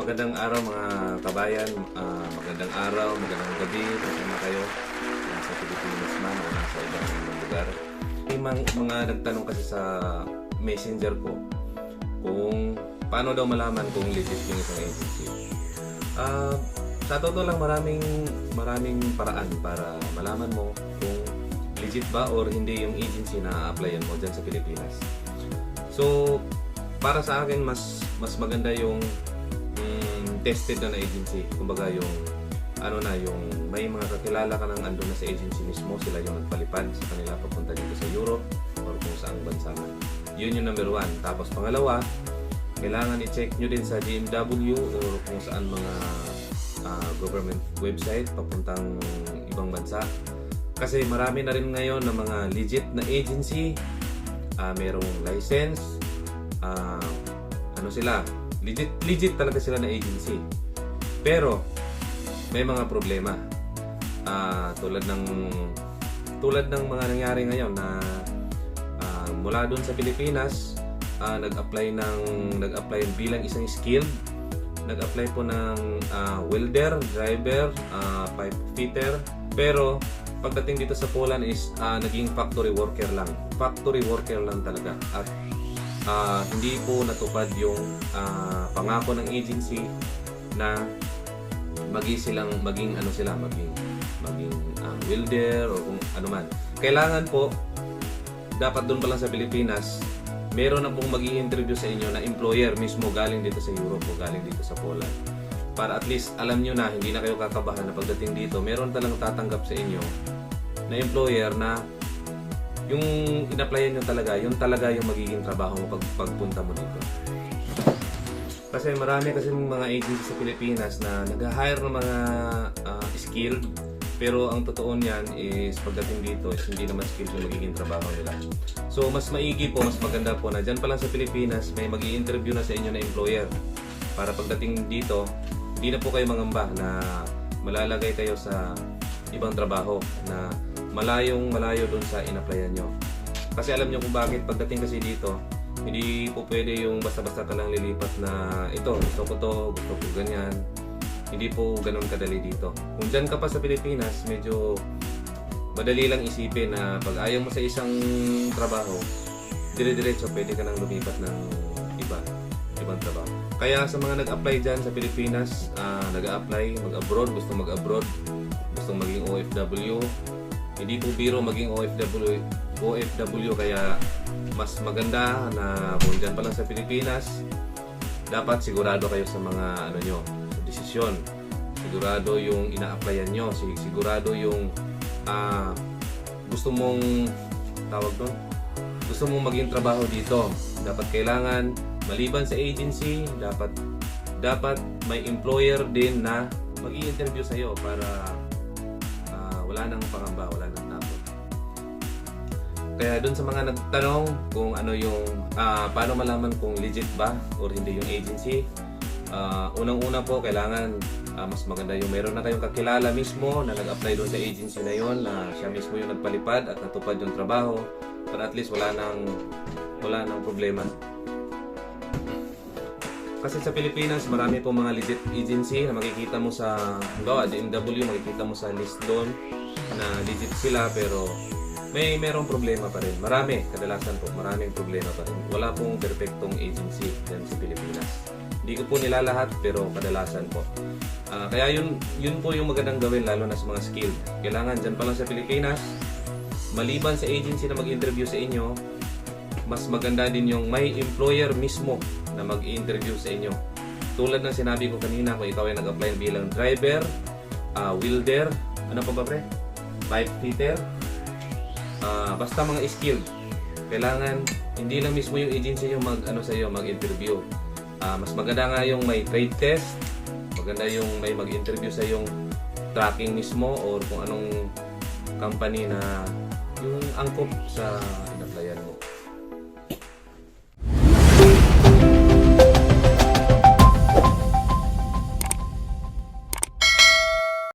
Magandang araw mga kabayan, magandang araw, magandang gabi, kasama kayo nasa Pilipinas man o nasa ibang lugar. May mga nagtanong kasi sa messenger ko kung paano daw malaman kung legit yung isang agency. Sa totoo lang maraming paraan para malaman mo kung legit ba or hindi yung agency na applyan mo dyan sa Pilipinas. So, para sa akin mas maganda yung tested na agency. Kumbaga yung yung may mga kakilala ka nang andun na sa agency mismo, sila yung nagpalipad sa kanila papunta dito sa Europe or kung saang bansa man. Yun yung number 1. Tapos pangalawa, kailangan i-check nyo din sa GMW or kung saan mga government website papuntang ibang bansa. Kasi marami na rin ngayon na mga legit na agency, merong license, sila, legit talaga sila na agency. Pero may mga problema. Tulad ng mga nangyari ngayon na mula doon sa Pilipinas, nag-apply bilang isang skilled, nag-apply po ng welder, driver, pipe fitter, pero pagdating dito sa Poland is naging factory worker lang talaga. At hindi po natupad yung pangako ng agency na maging welder o kung ano man. Kailangan po dapat doon pa lang sa Pilipinas meron na pong mag-i-interview sa inyo na employer mismo galing dito sa Europe o galing dito sa Poland. Para at least alam nyo na, hindi na kayo kakabahan na pagdating dito, meron talang tatanggap sa inyo na employer na yung in-applyan nyo talaga, yun talaga yung magiging trabaho mo pagpunta mo dito. Kasi marami kasi mga agency sa Pilipinas na nag-hire ng mga skilled, pero ang totoo niyan is pagdating dito is hindi naman skilled yung magiging trabaho nila. So mas maigi po, mas maganda po na dyan pa lang sa Pilipinas may mag-i-interview na sa inyo na employer. Para pagdating dito, hindi na po kayo mangamba na malalagay kayo sa ibang trabaho na malayo dun sa in-applyan nyo. Kasi alam nyo kung bakit pagdating kasi dito, hindi po pwede yung basta-basta ka lang lilipat na ito, gusto ko ganyan. Hindi po ganun kadali dito. Kung dyan ka pa sa Pilipinas, medyo madali lang isipin na pag ayaw mo sa isang trabaho, dire-diretso pwede ka nang lumipat ng ibang trabaho. Kaya sa mga nag-apply dyan sa Pilipinas, nag-a-apply, mag-abroad, gusto mag-abroad, gusto maging OFW, hindi po biro maging OFW, kaya mas maganda na kung dyan pa lang sa Pilipinas, dapat sigurado kayo sa mga desisyon. Sigurado yung ina-applyan nyo, sigurado yung gusto mong maging trabaho dito. Dapat kailangan maliban sa agency, dapat may employer din na mag-i-interview sa iyo para wala nang pangamba, wala nang takot. Kaya dun sa mga nagtanong kung paano malaman kung legit ba or hindi yung agency, unang-una po kailangan mas maganda yung meron na kayong kakilala mismo na nag-apply doon sa agency na yon, na siya mismo yung nagpalipad at natupad yung trabaho para at least wala nang problema. Kasi sa Pilipinas, marami po mga legit agency na makikita mo sa GMW, makikita mo sa list doon na legit sila, pero merong problema pa rin. Kadalasan po, maraming problema pa rin. Wala pong perfectong agency dyan sa Pilipinas. Hindi ko po nilalahat, pero kadalasan po. Kaya yun po yung magandang gawin, lalo na sa mga skilled. Kailangan dyan pa lang sa Pilipinas, maliban sa agency na mag-interview sa inyo, mas maganda din yung may employer mismo na mag-i-interview sa inyo. Tulad ng sinabi ko kanina, kung ikaw ay nag-apply bilang driver, welder, ano pa ba pre? Pipe fitter, basta mga skilled. Kailangan hindi lang mismo yung agency yung mag-interview. Mas maganda nga yung may trade test, maganda yung may mag-interview sa yung tracking mismo or kung anong company na yung angkop sa in-applyan mo.